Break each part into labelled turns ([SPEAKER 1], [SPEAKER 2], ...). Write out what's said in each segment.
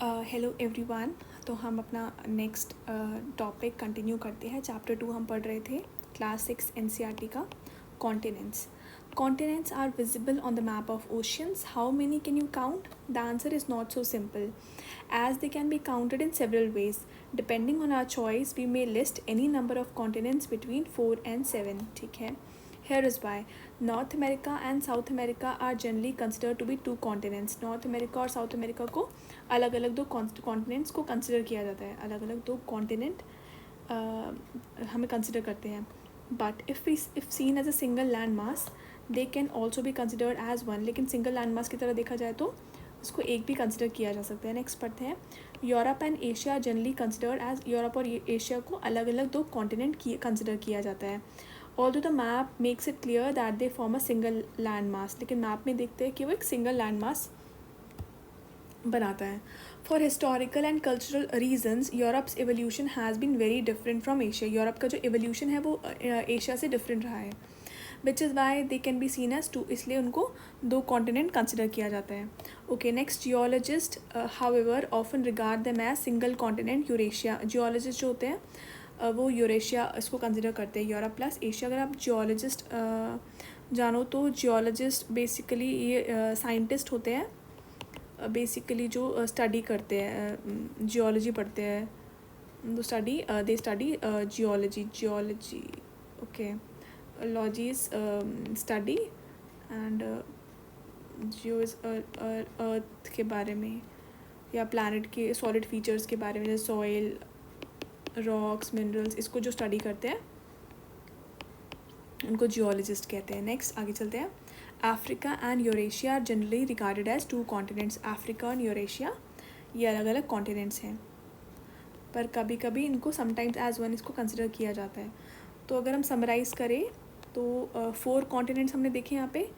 [SPEAKER 1] Hello everyone. तो हम अपना नेक्स्ट टॉपिक कंटिन्यू करते हैं। चैप्टर 2 हम पढ़ रहे थे, क्लास 6 एनसीईआरटी का, continents. Continents are visible on the map of oceans. How many can you count? The answer is not so simple, as they can be counted in several ways. Depending on our choice, we may list any number of continents between 4 and 7. ठीक है? Here is why. North America and South America are generally considered to be two continents. North America और South America को अलग अलग दो continents को consider किया जाता है। अलग अलग दो कॉन्टिनेंट हमें कंसिडर करते हैं। But if seen as a single land mass they can also भी कंसिडर्ड एज वन। लेकिन सिंगल लैंड मास की तरह देखा जाए तो उसको एक भी कंसिडर किया जा सकता है। नेक्स्ट पढ़ते हैं। Europe and Asia generally considered as, Europe और एशिया को अलग अलग दो कॉन्टिनेंट कंसिडर किया जाता है। Although the map makes it clear that they form a single land mass. लेकिन मैप में देखते हैं कि वो एक सिंगल लैंड मास बनाता है। For historical and cultural reasons Europe's evolution has been very different from Asia. Europe का जो एवोल्यूशन है वो एशिया से डिफरेंट रहा है। Which is why they can be seen as two, इसलिए उनको दो कॉन्टिनेंट कंसिडर किया जाता है। Okay, next, geologist however often regard them as single continent Eurasia. Geologist जो होते हैं वो यूरेशिया इसको कंसिडर करते हैं, यूरोप प्लस एशिया। अगर आप जियोलॉजिस्ट जानो तो जियोलॉजिस्ट बेसिकली ये साइंटिस्ट होते हैं, बेसिकली जो स्टडी करते हैं, जियोलॉजी पढ़ते हैं, they study geology. Okay, logy is study and geo is earth के बारे में या प्लैनेट के सॉलिड फीचर्स के बारे में, जैसे सॉइल, रॉक्स, मिनरल्स, इसको जो स्टडी करते हैं उनको जियोलॉजिस्ट कहते हैं। नेक्स्ट आगे चलते हैं। Africa and Eurasia are generally regarded as two continents. Africa और यूरेशिया ये अलग अलग कॉन्टिनेंट्स हैं, पर कभी कभी इनको समटाइम्स एज वन इसको कंसिडर किया जाता है। तो अगर हम समराइज़ करें तो 4 कॉन्टिनेंट्स हमने देखे यहाँ पे।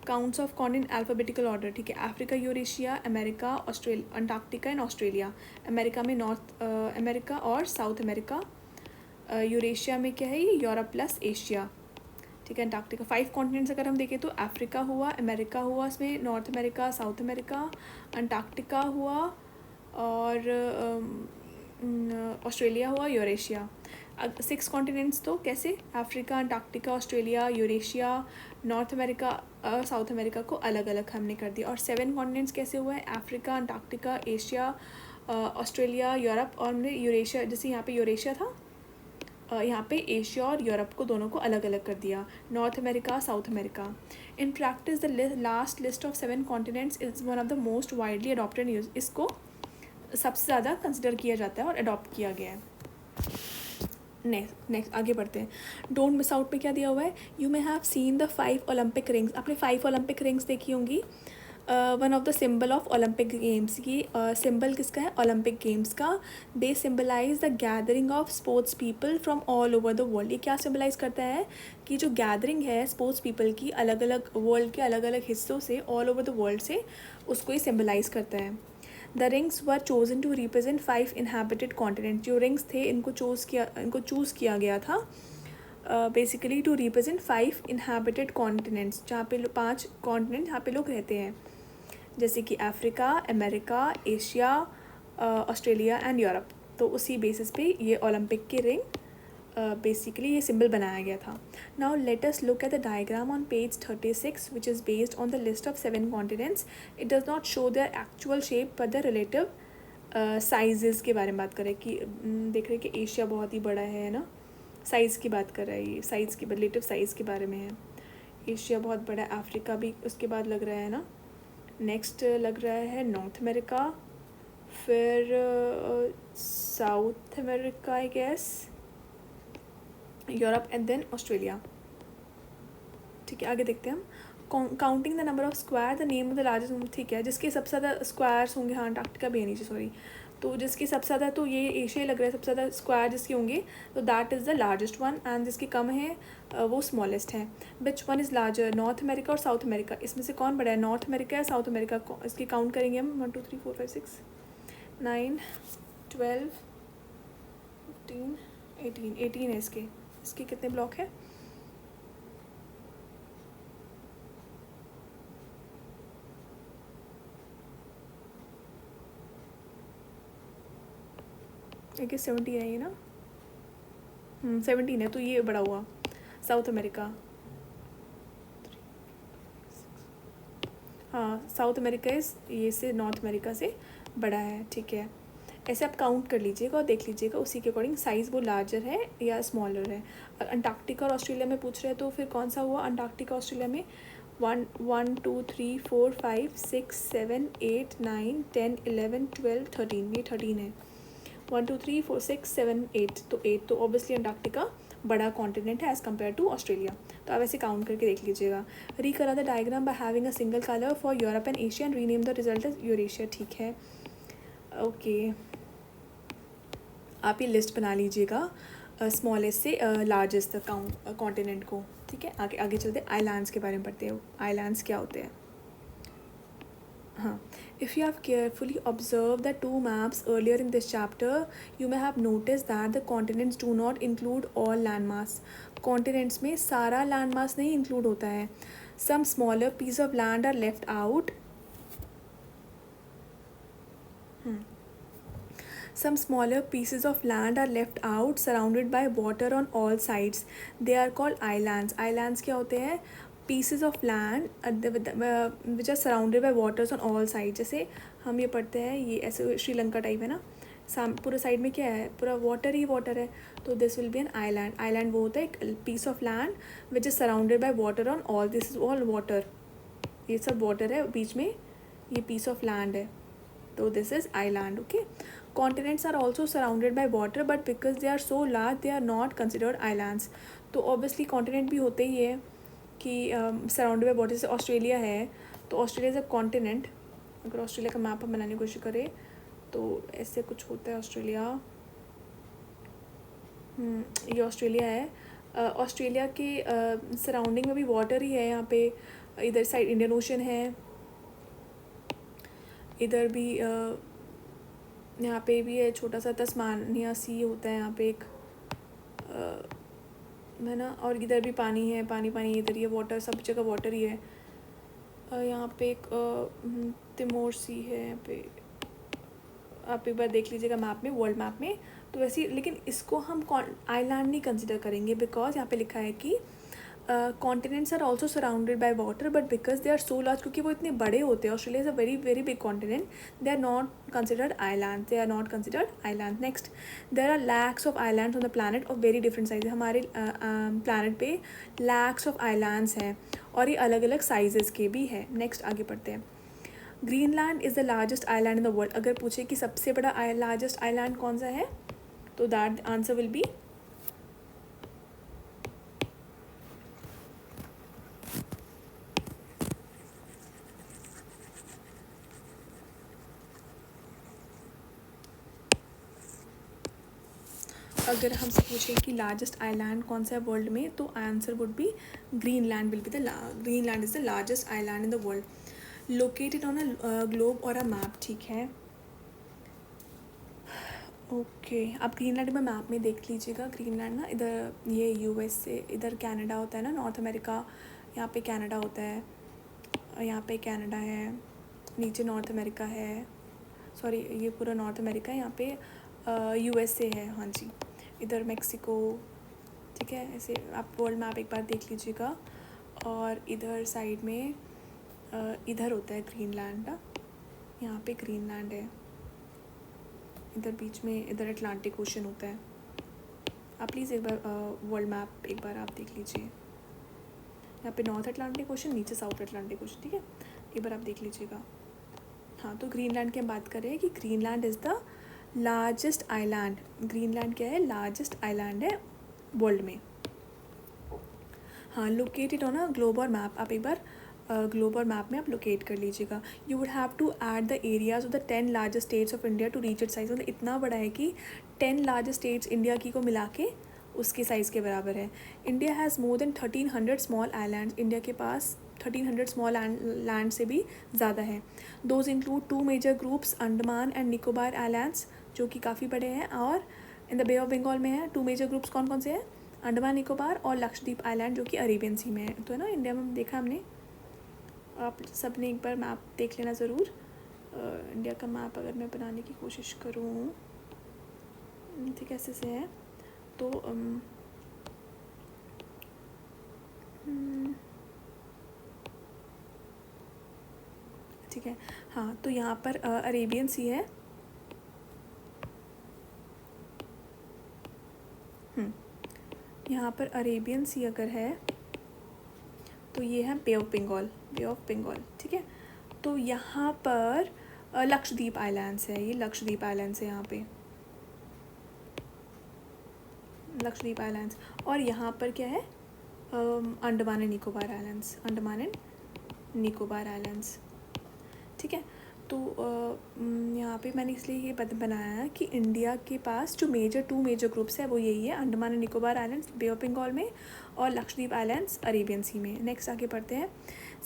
[SPEAKER 1] Counts of continent alphabetical order, ठीक है। Africa, Eurasia, America, Australia, Antarctica and Australia. America में नॉर्थ अमेरिका और साउथ अमेरिका। यूरेशिया में क्या है, ये यूरोप प्लस एशिया, ठीक है। अंटार्कटिका। 5 कॉन्टिनेंट्स अगर हम देखें तो अफ्रीका हुआ, अमेरिका हुआ, इसमें north America, South America, Antarctica हुआ और ऑस्ट्रेलिया हुआ, यूरेशिया। 6 कॉन्टिनेंट्स तो कैसे, Africa, Antarctica, Australia, Eurasia, north America और साउथ अमेरिका को अलग अलग हमने कर दिया। और 7 कॉन्टिनेंट्स कैसे हुआ है, Africa, Antarctica, Asia, Australia, Europe और हमने यूरेशिया, जैसे यहाँ पे यूरेशिया था, यहाँ पे एशिया और यूरोप को दोनों को अलग अलग कर दिया, north America, South America. In practice the last list of 7 continents is one of the most widely adopted use. इसको सबसे ज़्यादा कंसिडर किया जाता है और अडॉप्ट किया गया है। नेक्स्ट आगे बढ़ते हैं। डोंट मिस आउट में क्या दिया हुआ है, you may have seen the 5 Olympic rings. आपने 5 ओलंपिक रिंग्स देखी होंगी। One of the symbol of Olympic games. ये सिंबल किसका है, ओलंपिक गेम्स का। They symbolize the gathering of sports people from all over the world. ये क्या symbolize करता है कि जो गैदरिंग है स्पोर्ट्स पीपल की अलग अलग वर्ल्ड के अलग अलग हिस्सों से, ऑल ओवर द वर्ल्ड से, उसको ये सिम्बलाइज करता है। The rings were chosen to represent 5 inhabited continent. जो रिंग्स थे इनको चूज़ किया गया था basically to represent 5 inhabited continents, जहाँ पे 5 कॉन्टिनेंट जहाँ पे लोग रहते हैं, जैसे कि Africa, America, Asia, Australia and Europe. तो उसी बेसिस पे ये ओलंपिक की रिंग बेसिकली ये सिंबल बनाया गया था। Now let us look at the diagram on page 36 which is based on the list of 7 continents. It does not show their actual shape but the relative sizes के बारे में बात करें कि देख रहे हैं कि एशिया बहुत ही बड़ा है ना, साइज़ की बात कर रहा है, ये साइज़ की रिलेटिव साइज़ के बारे में है। एशिया बहुत बड़ा है, अफ्रीका भी उसके बाद लग रहा है ना। नेक्स्ट लग रहा है नॉर्थ अमेरिका, फिर South America I guess, Europe and then Australia. ठीक है, आगे देखते हैं हम। Counting the number of square the name of the largest, ठीक है, जिसके सबसे ज़्यादा स्क्वायर्स होंगे, हाँ अंटार्कटिका भी है नीचे, सॉरी, तो जिसकी सबसे ज़्यादा, तो ये एशिया लग रहा है सबसे ज़्यादा स्क्वायर जिसके होंगे, तो that is the largest one. And जिसके कम है वो स्मॉलेस्ट है। Which one is larger, north America और साउथ अमेरिका, इसमें से कौन बड़ा है, नॉर्थ अमेरिका या साउथ अमेरिका? इसकी काउंट करेंगे हम, 1 2 3 4 5 6 9 12 15 18 है इसके कितने ब्लॉक है, एक 17 है ये ना, 17 है, तो ये बड़ा हुआ साउथ अमेरिका। हाँ, साउथ अमेरिका इस ये से नॉर्थ अमेरिका से बड़ा है, ठीक है। ऐसे आप काउंट कर लीजिएगा और देख लीजिएगा उसी के अकॉर्डिंग साइज़ वो लार्जर है या स्मॉलर है। और अंटार्कटिका और ऑस्ट्रेलिया में पूछ रहे हैं तो फिर कौन सा हुआ अंटार्कटिका ऑस्ट्रेलिया में? 1 1 2 3 4 5 6 7 8 9 10 11 12 13, ये 13 है। 1 2 3 4 6 7 8, तो 8 तो ऑब्वियसली अंटार्कटिका बड़ा कॉन्टिनेंट है एज़ कम्पेयर टू ऑस्ट्रेलिया। तो आप ऐसे काउंट करके देख लीजिएगा। Recolour the diagram by having a single colour for Europe and Asia and rename the result as Eurasia, ठीक है। ओके, आप ये लिस्ट बना लीजिएगा स्मॉलेस्ट से लार्जेस्ट तक कॉन्टिनेंट को, ठीक है। आगे आगे चलते आइलैंड्स के बारे में पढ़ते हैं। आइलैंड्स क्या होते हैं? हाँ, if you have carefully observed the two maps earlier in this chapter, you may have noticed that the continents do not include all landmass. Continents में सारा landmass नहीं include होता है. Some smaller piece of land are left out. Some smaller pieces of land are left out, surrounded by water on all sides. They are called islands. Islands क्या होते हैं? Pieces of land which are surrounded by waters on all sides. जैसे हम ये पढ़ते हैं, ये ऐसे श्रीलंका टाइप है ना, पूरा साइड में क्या है? पूरा वाटर ही वाटर है, तो this will be an island. Island वो होता है एक piece of land which is surrounded by water on all, this is all water, ये सब वाटर है, बीच में ये पीस ऑफ लैंड है, तो this is island. Okay, continents are also surrounded by water but because they are so large they are not considered islands. तो obviously continent भी होते ही है कि surrounded by water. जैसे ऑस्ट्रेलिया है तो ऑस्ट्रेलिया इज अ कॉन्टिनेंट. अगर Australia का मैप हम बनाने की कोशिश करें तो ऐसे कुछ होता है ऑस्ट्रेलिया. ये ऑस्ट्रेलिया है. ऑस्ट्रेलिया के सराउंडिंग में भी वाटर ही है. यहाँ पे इधर साइड इंडियन ओशन है, इधर भी यहाँ पे भी है छोटा सा तस्मानिया सी होता है यहाँ पे एक, है ना. और इधर भी पानी है, पानी पानी इधर ही है, वाटर सब जगह वाटर ही है. यहाँ पे एक तिमोर सी है यहाँ पे, आप एक बार देख लीजिएगा मैप में, वर्ल्ड मैप में. तो वैसे, लेकिन इसको हम आइलैंड नहीं कंसिडर करेंगे बिकॉज यहाँ पे लिखा है कि continents are also surrounded by water but because they are so large, क्योंकि वो इतने बड़े होते हैं. Australia is a very very big continent. They are not considered island, they are not considered island. Next, there are lakhs of islands on the planet of very different size. हमारे planet पे lakhs of islands हैं और ये अलग अलग sizes के भी है. नेक्स्ट आगे पढ़ते हैं. Greenland is the largest island in the world. अगर पूछे कि सबसे बड़ा लार्जेस्ट आइलैंड कौन सा है, तो दैट आंसर विल बी अगर हमसे पूछे कि लार्जेस्ट आइलैंड कौन सा है वर्ल्ड में, तो answer would be Greenland will be the Greenland is the largest island in the world, located on a globe और अ मैप. ठीक है, ओके. आप ग्रीनलैंड में मैप में देख लीजिएगा. ग्रीनलैंड ना इधर ये यूएस से, इधर कनाडा होता है ना, नॉर्थ अमेरिका, यहाँ पे कनाडा होता है, यहाँ पे कनाडा है, नीचे नॉर्थ अमेरिका है, सॉरी ये पूरा नॉर्थ अमेरिका है, यहाँ पे यूएसए है. हाँ जी, इधर मेक्सिको. ठीक है, ऐसे आप वर्ल्ड मैप एक बार देख लीजिएगा. और इधर साइड में इधर होता है ग्रीनलैंड ना, यहाँ पे ग्रीनलैंड है. इधर बीच में इधर अटलांटिक ओशन होता है. आप प्लीज़ एक बार वर्ल्ड मैप एक बार आप देख लीजिए. यहाँ पे नॉर्थ अटलांटिक ओशन, नीचे साउथ अटलांटिक ओशन. ठीक है, एक बार आप देख लीजिएगा. हाँ, तो ग्रीनलैंड की हम बात कर रहे हैं कि Greenland is the largest island. Greenland क्या है? लार्जेस्ट आइलैंड है वर्ल्ड में. हाँ, लोकेटेड ऑन अ ग्लोब और मैप. आप एक बार ग्लोब और मैप में आप लोकेट कर लीजिएगा. You would have to add the areas of the 10 largest states of India to reach it size. मतलब इतना बड़ा है कि 10 लार्जेस्ट स्टेट्स इंडिया की को मिला के उसके साइज़ के बराबर है. India has more than 1300 small island. India के पास 1300 स्मॉल लैंड से भी ज़्यादा है. Those include 2 major groups, Andaman and Nicobar islands, जो कि काफ़ी बड़े हैं, और in the Bay of Bengal में है. 2 मेजर ग्रुप्स कौन कौन से हैं? अंडमान निकोबार और लक्षद्वीप आइलैंड, जो कि अरेबियन सी में है. तो है ना, इंडिया में देखा हमने. आप सब ने एक बार मैप देख लेना ज़रूर. इंडिया का मैप अगर मैं बनाने की कोशिश करूँ, ठीक ऐसे से है तो ठीक है। हाँ, तो यहाँ पर अरेबियन सी है। यहाँ पर अरेबियन सी अगर है तो ये है bay of Bengal, bay of Bengal. ठीक है, तो यहाँ पर लक्षद्वीप आइलैंड्स है, ये लक्षद्वीप आइलैंड्स है यहाँ पे, लक्षद्वीप आइलैंड्स। और यहाँ पर क्या है, Andaman and Nicobar islands, Andaman and Nicobar islands. ठीक है, तो यहाँ पे मैंने इसलिए ये बनाया है कि इंडिया के पास जो टू मेजर ग्रुप्स है वो यही है, Andaman and Nicobar islands Bay of Bengal में और लक्षद्वीप आइलैंड्स अरेबियन सी में। नेक्स्ट आगे पढ़ते हैं।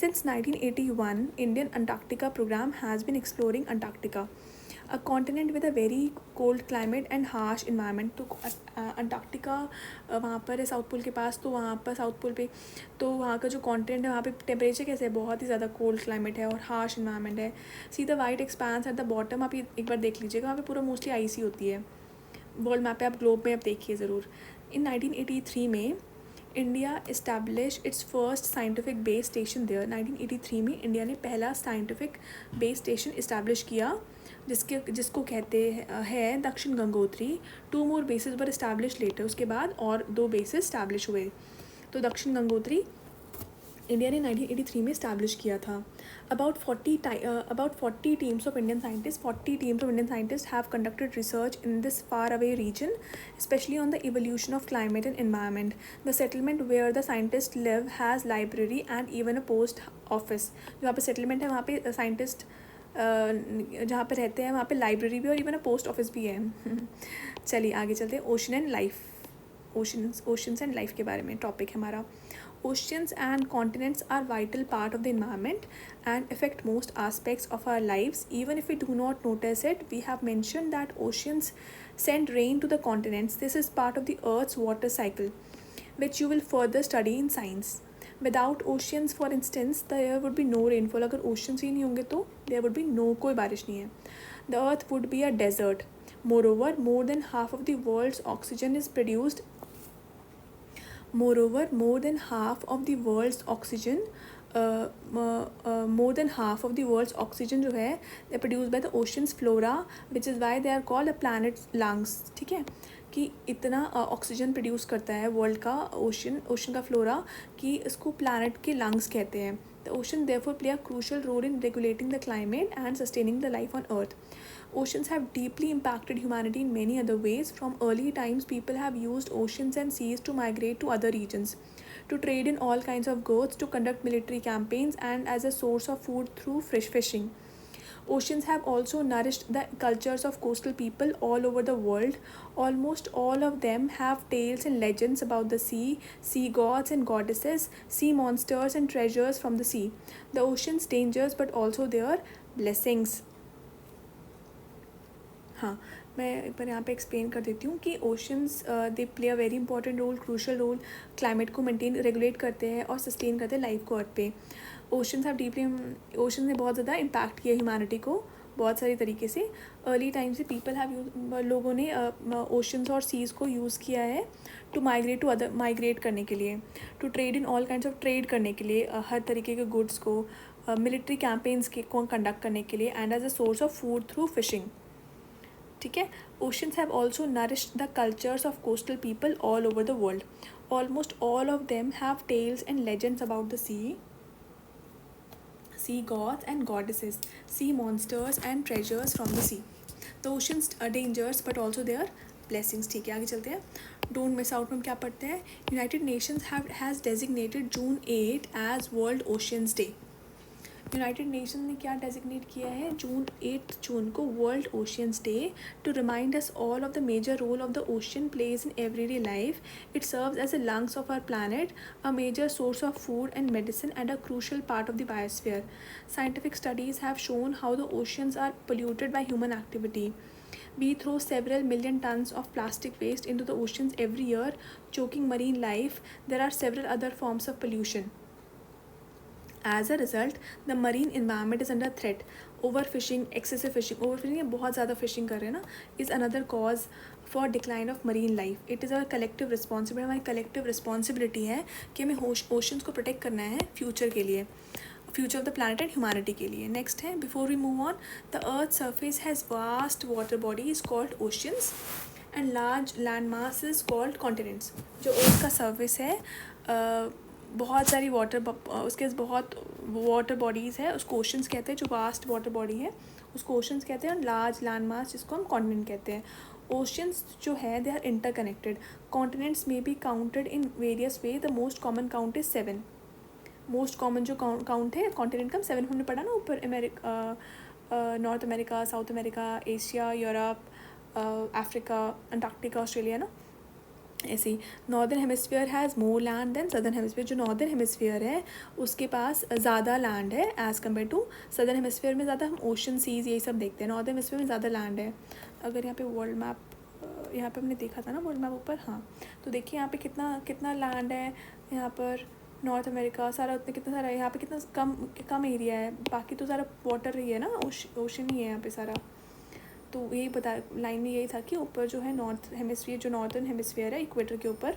[SPEAKER 1] Since 1981 Indian Antarctica programme has been exploring Antarctica, a continent with a very cold climate and harsh environment. तो अंटार्कटिका वहाँ पर है साउथ पोल के पास, तो वहाँ पर साउथ पोल पे तो वहाँ का जो कॉन्टिनेंट है वहाँ पे टेम्परेचर कैसे है, बहुत ही ज़्यादा कोल्ड क्लाइमेट है और हार्श इन्वायरमेंट है। See the white expanse at the bottom, आप एक बार देख लीजिएगा, वहाँ पे पूरा मोस्टली आइसी होती है। वर्ल्ड मैप पे आप ग्लोब में आप देखिए ज़रूर। इन 1983 में India establish its first scientific base station there. 1983 में इंडिया ने पहला साइंटिफिक बेस स्टेशन इस्टेब्लिश किया जिसको कहते हैं दक्षिण गंगोत्री। 2 मोर बेसिस वर इस्टेब्लिश लेटर, उसके बाद और 2 बेसिस इस्टेब्लिश हुए। तो दक्षिण गंगोत्री इंडिया ने 1983 में इस्टेब्लिश किया था। About 40 teams of Indian scientists have conducted research in this faraway region, especially on the evolution of climate and environment. The settlement where the scientists live has library and even a post office. जहाँ पे settlement है वहाँ पे scientist जहाँ पे रहते हैं वहाँ पे library भी और even a post office भी है। चलिए आगे चलते हैं। Ocean and life, oceans and life के बारे में टॉपिक है हमारा। Oceans and continents are vital part of the environment and affect most aspects of our lives. Even if we do not notice it, we have mentioned that oceans send rain to the continents. This is part of the Earth's water cycle, which you will further study in science. Without oceans, for instance, there would be no rainfall. अगर oceans ही नहीं होंगे तो there would be no, कोई बारिश नहीं है। The earth would be a desert. Moreover, more than half of the world's oxygen is produced more than half of the world's oxygen जो है they are produced by the ocean's flora, which is why they are called a planet's lungs. ठीक है, कि इतना oxygen produce करता है world का ocean का फ्लोरा कि इसको प्लानट के लंग्स कहते हैं। The ocean therefore play a crucial role in regulating the climate and sustaining the life on Earth. Oceans have deeply impacted humanity in many other ways. From early times, people have used oceans and seas to migrate to other regions, to trade in all kinds of goods, to conduct military campaigns, and as a source of food through fish fishing. Oceans have also nourished the cultures of coastal people all over the world. Almost all of them have tales and legends about the sea gods and goddesses, sea monsters and treasures from the sea. The ocean's dangers but also their blessings. हाँ, मैं एक बार यहाँ पे explain कर देती हूँ कि oceans they play a very important role, crucial role, climate को मेंटेन रेगुलेट करते हैं और सस्टेन करते हैं लाइफ को अर्थ पे। ओशंस ने बहुत ज़्यादा इम्पैक्ट किया ह्यूमैनिटी को बहुत सारी तरीके से। अर्ली टाइम से लोगों ने ओशंस और सीज़ को यूज़ किया है टू माइग्रेट करने के लिए, to trade in all kinds of trade करने के लिए, हर तरीके के गुड्स को, मिलिट्री कैंपेन्स को कंडक्ट करने के लिए, and as a source of food through fishing. ठीक है, oceans have also nourished the cultures of coastal people all over the world. Almost all of them have tales and legends about the sea gods and goddesses, sea monsters and treasures from the sea. The oceans are dangers but also their blessings. ठीक है, आगे चलते हैं। Don't miss out में हम क्या पढ़ते हैं। United Nations has designated June 8 as World Oceans Day. United Nation ने क्या डेजिग्नेट किया है, जून को World Oceans Day, to remind us all of the major role of the ocean plays in everyday life. It serves as a lungs of our planet, a major source of food and medicine and a crucial part of the biosphere. Scientific studies have shown how the oceans are polluted by human activity. We throw several million tons of plastic waste into the oceans every year, choking marine life. There are several other forms of pollution. As a result, the marine environment is under threat. Overfishing, excessive fishing, overfishing बहुत ज़्यादा fishing कर रहे हैं ना, is another cause for decline of marine life. It is our collective responsibility. हमारी collective responsibility है कि हमें oceans को protect करना है future के लिए, future of the planet and humanity के लिए. Next है, before we move on, the earth's surface has vast water bodies called oceans and large land masses called continents. जो earth का surface है, बहुत सारी उसके बहुत वाटर बॉडीज़ है, उसको ओशंस कहते हैं. जो वास्ट वाटर बॉडी है उसको ओशंस कहते हैं, और लार्ज लैंड मास जिसको हम कॉन्टिनेंट कहते हैं. ओशंस जो है दे आर इंटरकनेक्टेड. कॉन्टिनेंट्स में be counted in various way. The most common count is 7. Most common जो काउंट है कॉन्टिनेंट का 7 हमने पढ़ा ना ऊपर. North America, South America, Asia, Europe, Africa, Antarctica, Australia ना. ऐसे ही northern hemisphere has more land than southern hemisphere. जो नॉर्दर्न हेमिस्फीयर है उसके पास ज़्यादा लैंड है as compare to southern hemisphere में. ज़्यादा हम ओशन, सीज यही सब देखते हैं. नॉर्दर्न हेमिस्फीयर में ज़्यादा लैंड है. अगर यहाँ पे वर्ल्ड मैप, यहाँ पे हमने देखा था ना वर्ल्ड मैप ऊपर, हाँ, तो देखिए यहाँ पे कितना कितना लैंड है. यहाँ पर नॉर्थ अमेरिका सारा उतना कितना सारा है. यहाँ पे कितना कम एरिया है, बाकी तो सारा वाटर ही है ना, ओशन ही है यहाँ पे सारा. तो यही बता, लाइन में यही था कि ऊपर जो है नॉर्थ हेमिस्फीयर, जो नॉर्दर्न हेमिस्फीयर है इक्वेटर के ऊपर,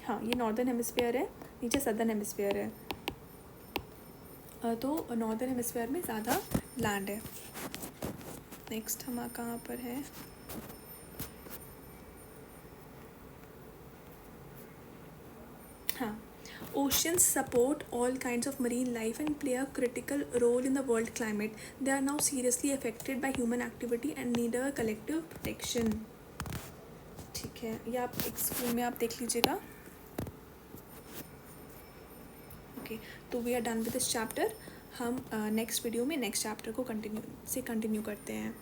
[SPEAKER 1] हाँ ये नॉर्दर्न हेमिस्फीयर है, नीचे सदर्न हेमिस्फीयर है. तो नॉर्दर्न हेमिस्फीयर में ज़्यादा लैंड है. नेक्स्ट हम कहाँ पर है, हाँ, oceans support all kinds of marine life and play a critical role in the world climate. They are now seriously affected by human activity and need a collective protection. ठीक है, ये आप एक स्कूल में आप देख लीजिएगा. ओके, तो we are done with this chapter. हम नेक्स्ट वीडियो में नेक्स्ट चैप्टर को कंटिन्यू करते हैं.